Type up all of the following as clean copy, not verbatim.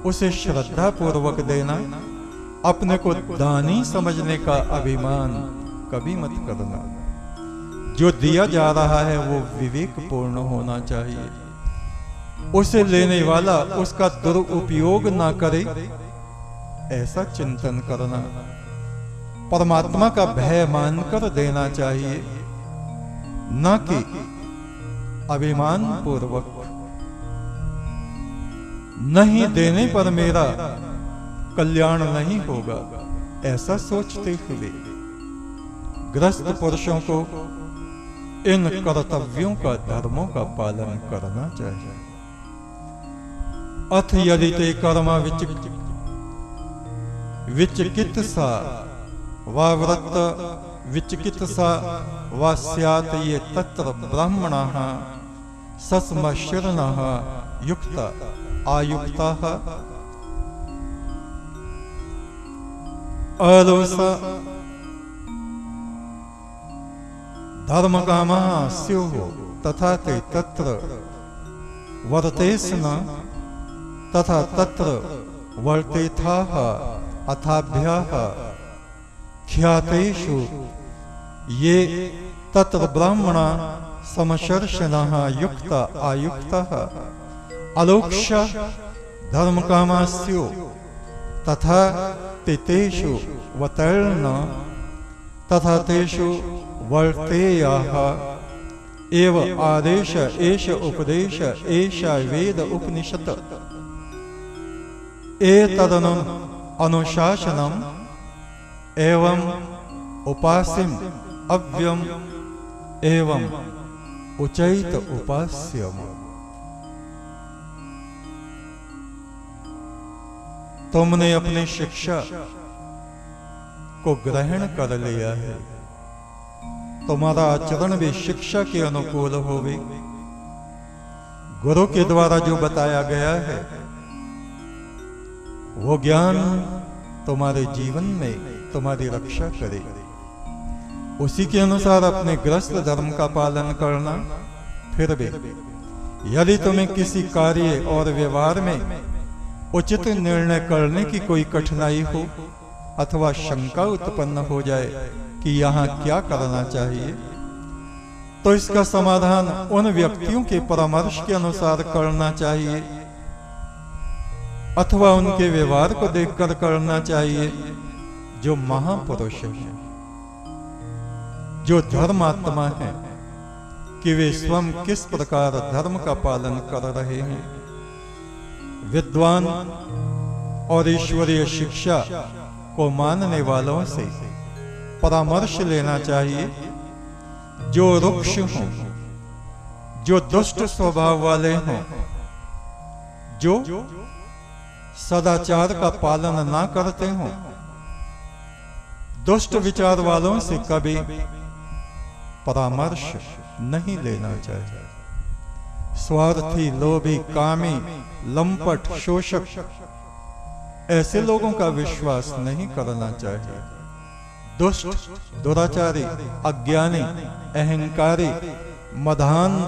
उसे श्रद्धा पूर्वक देना। अपने को दानी समझने का अभिमान कभी मत करना। जो दिया जा रहा है वो विवेकपूर्ण होना चाहिए। उसे लेने वाला उसका दुरुपयोग ना करे, ऐसा चिंतन करना। परमात्मा का भय मानकर देना चाहिए, न कि अभिमान पूर्वक। नहीं देने पर मेरा कल्याण नहीं होगा, ऐसा सोचते हुए ग्रस्त पुरुषों को इन कर्तव्यों का, धर्मों का पालन करना चाहिए। अथ यदि ते कर्म विचिकित्सा वा व्रत विचिकित्सा वा स्यात् ये तत्र ब्राह्मणाः सस्मशीर्णाः युक्ता आयुक्ताः अलोसा धर्मकामाः स्युः तथा ते तत्र वर्तेस्न तथा तत्र वर्तेथाः अथाभ्याः ख्यातेषु ये तत्र ब्राह्मणा समशर्षणाः युक्ता आयुक्ताः अलोक्ष्य धर्मकामास्यो तथा तेषु वतर्ण तथा तेषु वर्तेयाः एव आदेश एष उपदेश एषा वेद उपनिषत् एतदनु अनुशासनम् एवं उपास्यम् अव्यम एवं उचैत उपास्यम्। तुमने अपनी शिक्षा को ग्रहण कर लिया है, तुम्हारा आचरण भी शिक्षा के अनुकूल होवे। गुरु के द्वारा जो बताया गया है वो ज्ञान तुम्हारे जीवन में तुम्हारी रक्षा करे। उसी के अनुसार अपने ग्रस्त धर्म का पालन करना। फिर भी यदि तुम्हें किसी कार्य और व्यवहार में उचित निर्णय करने की कोई कठिनाई हो अथवा शंका उत्पन्न हो जाए कि यहाँ क्या करना चाहिए, तो इसका समाधान उन व्यक्तियों के परामर्श के अनुसार करना चाहिए अथवा उनके व्यवहार को देखकर करना चाहिए जो महापुरुष हैं, जो धर्मात्मा हैं, कि वे स्वयं किस प्रकार धर्म का पालन कर रहे हैं। विद्वान और ईश्वरीय शिक्षा को मानने वालों से परामर्श लेना चाहिए। जो रुक्ष हों, जो दुष्ट स्वभाव वाले हों, जो सदाचार का पालन ना करते हों, दुष्ट विचार वालों से कभी परामर्श नहीं लेना चाहिए। स्वार्थी, लोभी, कामी, लंपट, शोषक, ऐसे लोगों का विश्वास नहीं करना चाहिए। दुष्ट, दुराचारी, अज्ञानी, अहंकारी, मदान्ध,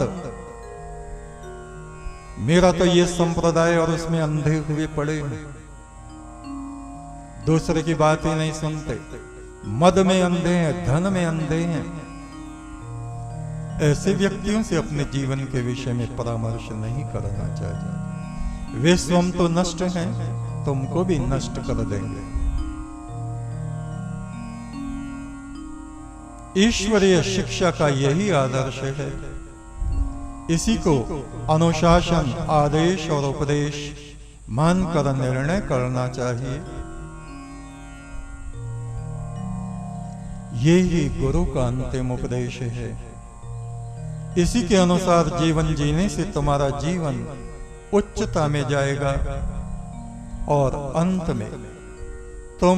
मेरा तो ये संप्रदाय और उसमें अंधे हुए पड़े हैं, दूसरे की बात ही नहीं सुनते, मद में अंधे हैं, धन में अंधे हैं। ऐसे व्यक्तियों से अपने जीवन के विषय में परामर्श नहीं करना चाहिए। वे स्वयं तो नष्ट हैं, तुमको भी नष्ट कर देंगे। ईश्वरीय शिक्षा का यही आदर्श है। इसी को अनुशासन, आदेश और उपदेश मानकर निर्णय करना चाहिए। ये ही गुरु का अंतिम उपदेश है। इसी के अनुसार जीवन जीने से तुम्हारा जीवन उच्चता में जाएगा और अंत में तुम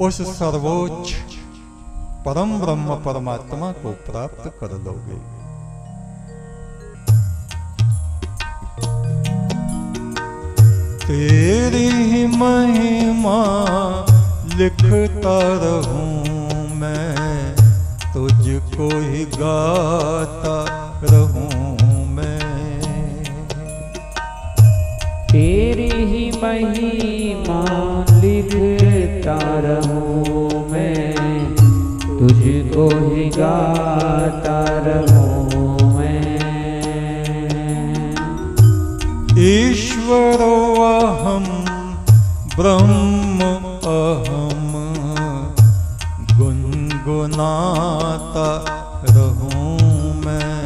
उस सर्वोच्च परम ब्रह्म परमात्मा को प्राप्त कर लोगे। तेरी ही महिमा लिखता रहूं मैं, तुझको ही गाता रहूं मैं। तेरी ही महिमा लिखता रहूं मैं, तुझको ही गाता रहूं मैं। ईश्वरो अहम ब्रह्म अहम, गुनगुनाता रहूं मैं।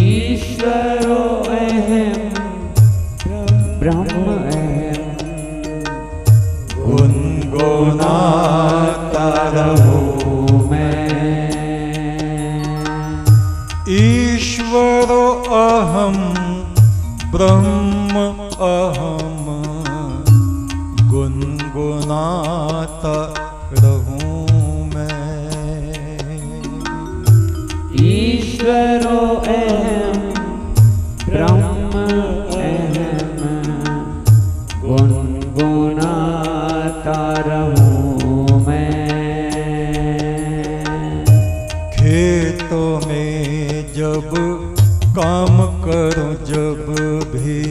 ईश्वरो अहम ब्रह्म अहम, गुनगुनाता रहूं मैं। ईश्वरो अहम ब्रह्म अहम, गुनगुनाता रहूं मैं। ईश्वरो अहम ब्रह्म अहम, गुनगुनाता रहूं मैं। खेतों में जब काम करूं जब भी,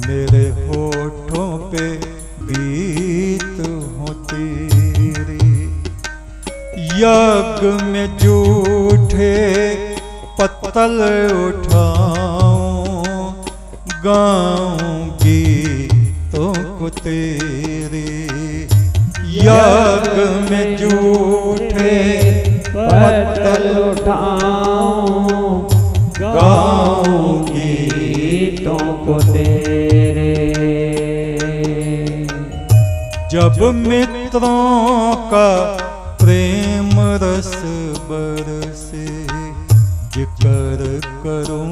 मेरे होठों पे गीत हो तेरी। यज्ञ में जूठे पत्तल उठाऊं, गाऊं गीतों को तेरे। यज्ञ में जूठे पत्तल उठाऊं, गाऊं गीतों को तेरे। जब मित्रों का प्रेम रस बरसे, जिक्र करूं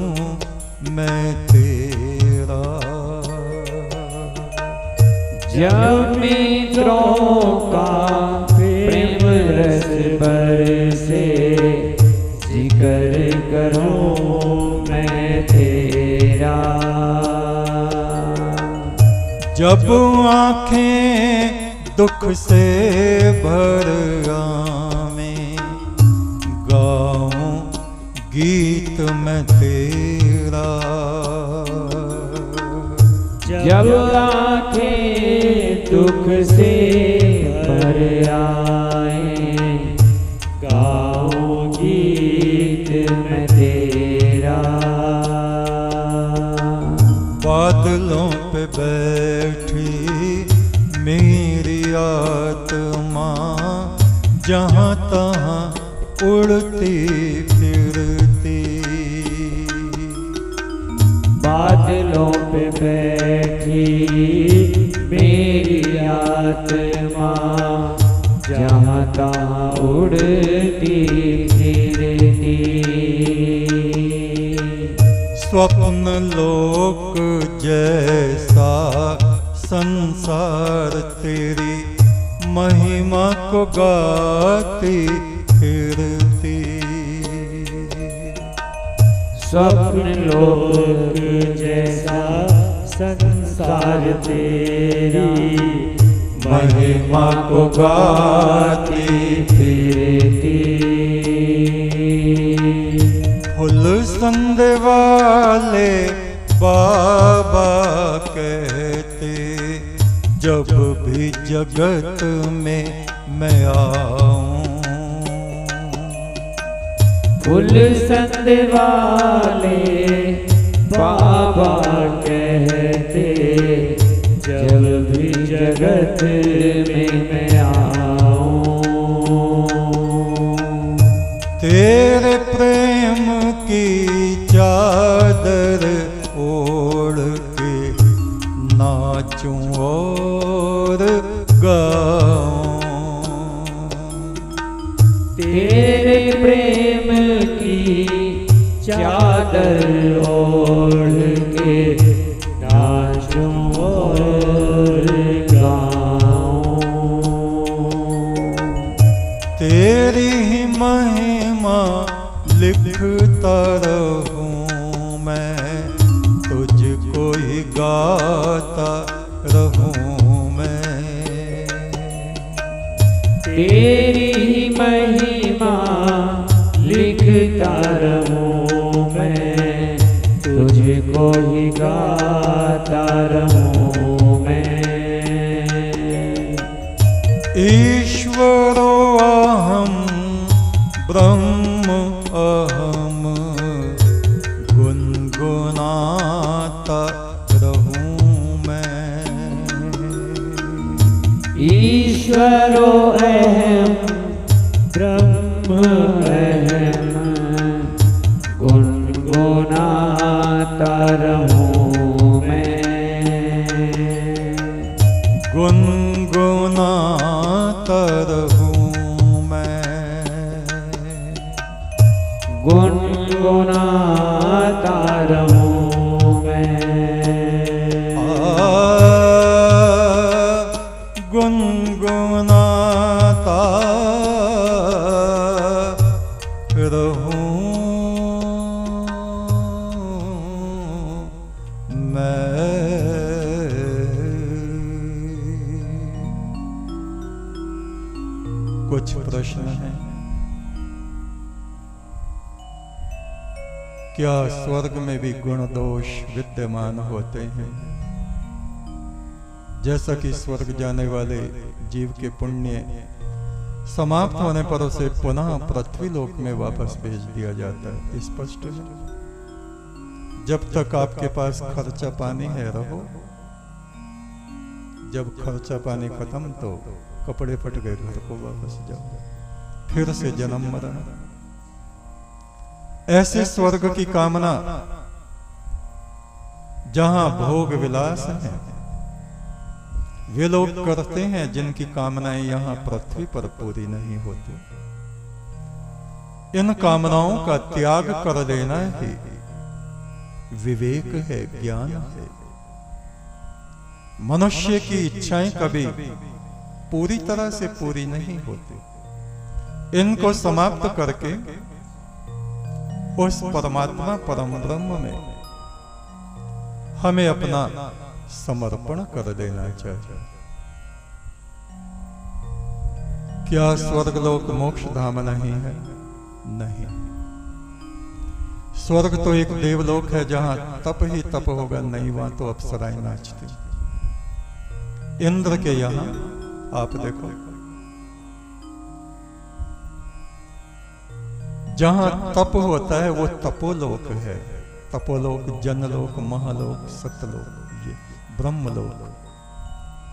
मैं तेरा। जब मित्रों का प्रेम रस बरसे, जिक्र करूं मैं तेरा। जब आँखें दुख से भर आवें, गाऊं गीत मैं तेरा। जब आँखें दुख से भर आए, गाऊं गीत मैं तेरा। बादलों पे बैठी मेरी आत्मा, जहाँ तहाँ उड़ती फिरती। बादलों पे बैठी मेरी आत्मा, जहाँ तहाँ उड़ती फिरती। स्वप्न लोक जैसा संसार तेरी महिमा को गाती फिरती। स्वप्न लोक जैसा संसार तेरी महिमा को गाती फिरती। फुल संदे वाले बाबा कहते, जब भी जगत में मैं आऊं। फुल संद वाले बाबा कहते, जब भी जगत में मैं आऊं। तेरे प्रेम की चादर ओढ़ के नाचूं और गाऊं। तेरे प्रेम की चादर ओढ़ के नाचूं और गाऊं। तेरी ही महिमा लिखता रहूं मैं, तुझको ही गाता रहूं मैं। तेरी ही महिमा लिखता रहूं मैं, तुझको ही गाता रहूं मैं। ईश्वरो अहम ब्रह्म अहम गुनगुनाता रहूं मैं। ईश्वरो अहम ब्रह्म अहम गुनगुनाता रहूं मैं। गुनगुनाता रहूं मैं। गुनगुनाता रहूं मैं। गुनगुनाता रहूं मैं। कुछ प्रश्न हैं। क्या स्वर्ग में भी गुण दोष विद्यमान होते हैं? जैसा कि स्वर्ग जाने वाले जीव के पुण्य समाप्त होने पर उसे पुनः पृथ्वी लोक में वापस भेज दिया जाता है, स्पष्ट है। जब तक आपके पास खर्चा पानी है रहो, जब खर्चा पानी खत्म तो कपड़े फट गए घर को वापस जाओ, फिर से जन्म मरण। ऐसे स्वर्ग की कामना जहां भोग विलास है वे लोग करते हैं जिनकी कामनाएं यहां पृथ्वी पर पूरी नहीं होती। इन कामनाओं का त्याग कर देना ही विवेक है, ज्ञान है। मनुष्य की इच्छाएं कभी पूरी तरह से पूरी नहीं होती। इनको समाप्त करके उस परमात्मा परम ब्रह्म में हमें अपना समर्पण कर देना चाहिए। क्या स्वर्गलोक मोक्ष धाम नहीं है? नहीं। स्वर्ग तो एक देवलोक है जहां तप ही तप होगा, नहीं वहां तो अप्सराएं नाचती। इंद्र के यहां आप देखो, जहां तप होता है वो तपोलोक है। तपोलोक, जनलोक, महालोक, सतलोक, ये ब्रह्मलोक,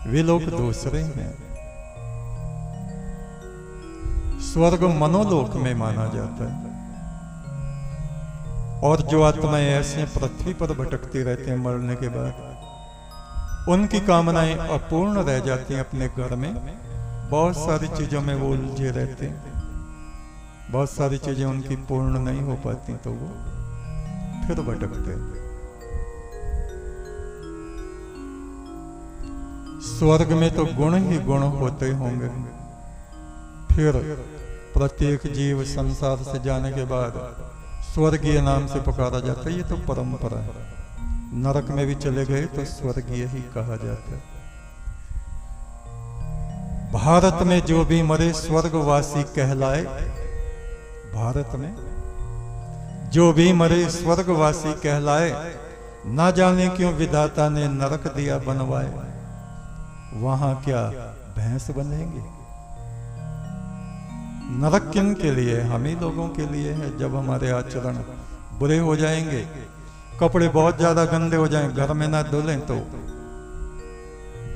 वे लोग दूसरे हैं। स्वर्ग मनोलोक में माना जाता है। और जो आत्माएं ऐसे पृथ्वी पर भटकती रहते हैं मरने के बाद, उनकी कामनाएं अपूर्ण रह जाती हैं अपने घर में। बहुत सारी चीजों में वो उलझे रहते हैं, बहुत सारी चीजें उनकी पूर्ण नहीं हो पाती, तो वो फिर भटकते हैं। स्वर्ग में तो गुण ही गुण होते होंगे। फिर प्रत्येक जीव संसार से जाने के बाद स्वर्गीय नाम से पुकारा जाता है, ये तो परंपरा है। नरक में भी चले गए तो स्वर्गीय ही कहा जाता है। भारत में जो भी मरे स्वर्गवासी कहलाए। भारत में जो भी मरे स्वर्गवासी कहलाए। ना जाने क्यों विधाता ने नरक दिया बनवाए। वहां क्या भैंस बनेंगे? नरक किन के लिए? हम ही लोगों के लिए है। जब हमारे आचरण बुरे हो जाएंगे, कपड़े बहुत ज्यादा गंदे हो जाएं, घर में ना धुलें तो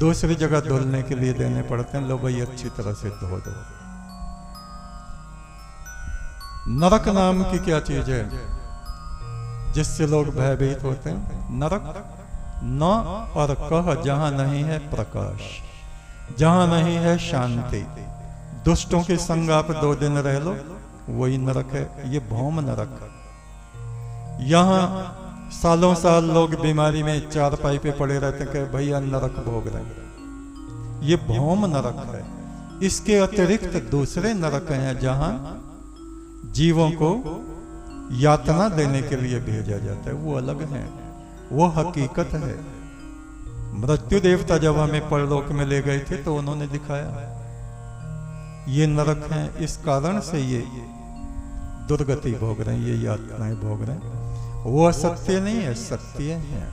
दूसरी जगह धुलने के लिए देने पड़ते हैं। लो भाई अच्छी तरह से धो दो। नरक नाम की क्या चीज है जिससे लोग भयभीत होते हैं? नरक न और कह, जहां नहीं है प्रकाश, जहां नहीं है शांति। दुष्टों के संग आप 2 दिन रह लो, वही नरक है। ये भौम नरक। यहां सालों साल लोग बीमारी में चारपाई पे पड़े रहते हैं कि भैया नरक भोग रहे हैं। ये भौम नरक है। इसके अतिरिक्त दूसरे नरक हैं जहां जीवों को यातना देने के लिए भेजा जाता है, वो अलग है, वो हकीकत है। मृत्यु देवता जब हमें परलोक में ले गए थे तो उन्होंने दिखाया ये नरक हैं, इस कारण से ये दुर्गति भोग रहे हैं, ये यातनाएं भोग रहे हैं। वो असत्य नहीं है, सत्य है।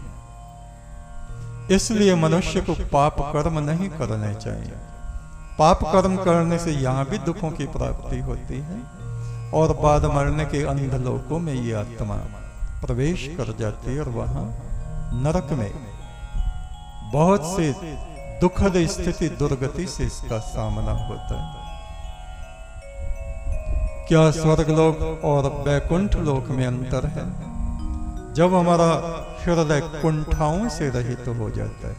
इसलिए मनुष्य को पाप कर्म नहीं करने चाहिए। पाप कर्म करने से यहाँ भी दुखों की प्राप्ति होती है और बाद मरने के अंधलोकों में ये आत्मा प्रवेश कर जाती है और वहां नरक में बहुत से दुखद स्थिति दुर्गति से इसका सामना होता है। क्या स्वर्गलोक और वैकुंठ लोक में अंतर है? जब हमारा हृदय कुंठाओं से रहित हो जाता है,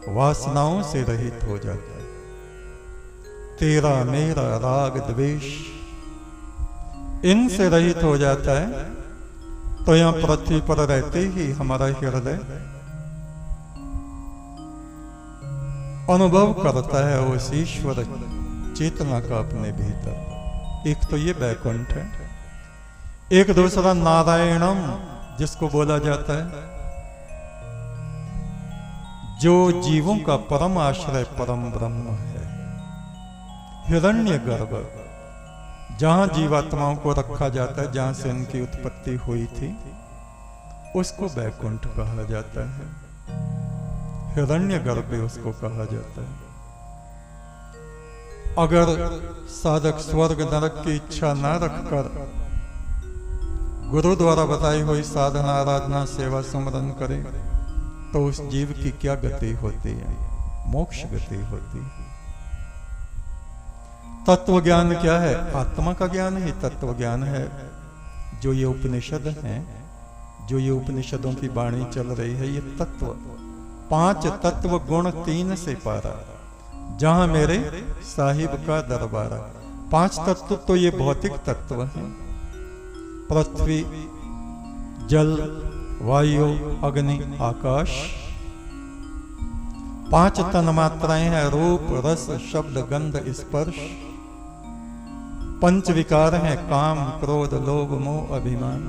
वासनाओं से रहित हो जाता है, तेरा मेरा राग द्वेष इनसे रहित हो जाता है, तो यहां पृथ्वी पर रहते ही हमारा हृदय अनुभव करता है उस ईश्वर चेतना का अपने भीतर। एक तो ये वैकुंठ है, एक दूसरा नारायणम जिसको बोला जाता है, जो जीवों का परम आश्रय परम ब्रह्म है। हिरण्यगर्भ जहां जीवात्माओं को रखा जाता है, जहां से इनकी उत्पत्ति हुई थी, उसको वैकुंठ कहा जाता है। हिरण्यगर्भ उसको कहा जाता है। अगर साधक स्वर्ग नरक की इच्छा न रखकर गुरु द्वारा बताई हुई साधना आराधना सेवा सुमरन करे, तो उस जीव की क्या गति होती है? मोक्ष गति होती है। तत्व ज्ञान क्या है? आत्मा का ज्ञान ही तत्व ज्ञान है। जो ये उपनिषद हैं, जो ये उपनिषदों की वाणी चल रही है, ये तत्व 5 तत्व गुण 3 से पारा, जहां मेरे साहिब का दरबार। 5 तत्व तो ये भौतिक तत्व हैं, पृथ्वी, जल, वायु, अग्नि, आकाश। 5 तन्मात्राएं हैं, रूप, रस, शब्द, गंध, स्पर्श। 5 विकार हैं, काम, क्रोध, लोभ, मोह, अभिमान।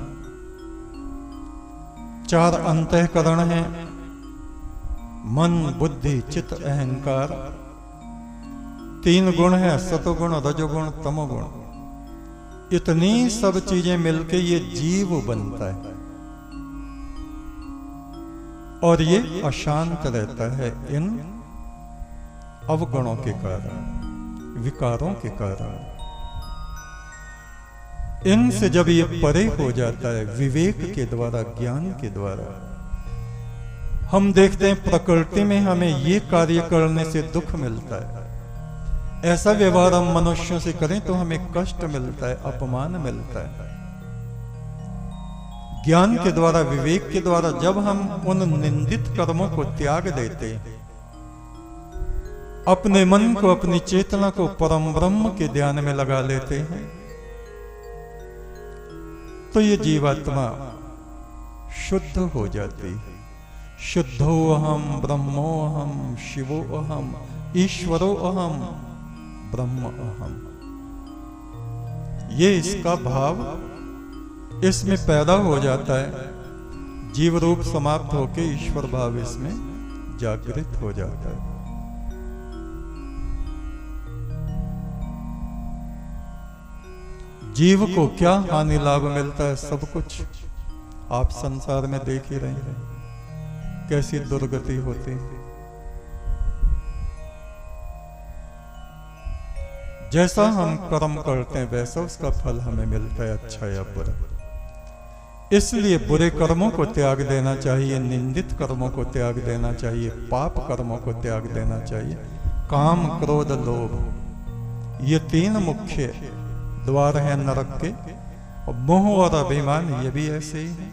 4 अंतःकरण हैं, मन, बुद्धि, चित्त, अहंकार। 3 गुण हैं, सतोगुण, रजोगुण, तमोगुण। इतनी सब चीजें मिलके ये जीव बनता है और ये अशांत रहता है इन अवगुणों के कारण, विकारों के कारण। इनसे जब ये परे हो जाता है विवेक के द्वारा, ज्ञान के द्वारा, हम देखते हैं प्रकृति में हमें ये कार्य करने से दुख मिलता है, ऐसा व्यवहार हम मनुष्यों से करें तो हमें कष्ट मिलता है, अपमान मिलता है। ज्ञान के द्वारा, विवेक के द्वारा जब हम उन निंदित कर्मों को त्याग देते, अपने मन को, अपनी चेतना को परम ब्रह्म के ध्यान में लगा लेते हैं, तो ये जीवात्मा शुद्ध हो जाती है। शुद्धो अहम ब्रह्मो अहम शिवो अहम ईश्वरो अहम ब्रह्म अहम। ये इसका भाव इसमें पैदा हो जाता है, जीव रूप समाप्त होकर ईश्वर भाव इसमें जागृत हो जाता है। जीव को क्या हानि लाभ मिलता है? सब कुछ आप संसार में देख ही रहे हैं, कैसी दुर्गति होती है। जैसा हम कर्म करते हैं वैसा उसका फल हमें मिलता है, अच्छा या बुरा। इसलिए बुरे कर्मों को त्याग देना चाहिए, निंदित कर्मों को त्याग देना चाहिए, पाप कर्मों को त्याग देना चाहिए। काम, क्रोध, लोभ, ये 3 मुख्य द्वार हैं नरक के। और मोह और अभिमान ये भी ऐसे ही हैं।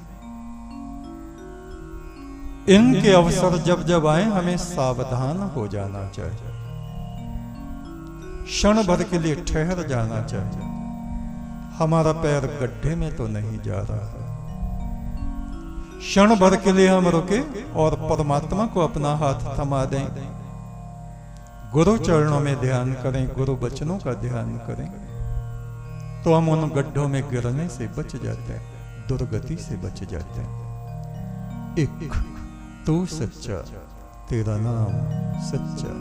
इनके अवसर जब जब आए हमें सावधान हो जाना चाहिए, क्षण भर के लिए ठहर जाना चाहिए। हमारा पैर गड्ढे में तो नहीं जा रहा। क्षण भर के लिए हम रुके और परमात्मा को अपना हाथ थमा दें, गुरु चरणों में ध्यान करें, गुरु वचनों का ध्यान करें, तो हम उन गड्ढों में गिरने से बच जाते हैं, दुर्गति से बच जाते हैं। एक तू सच्चा, तेरा नाम सच्चा।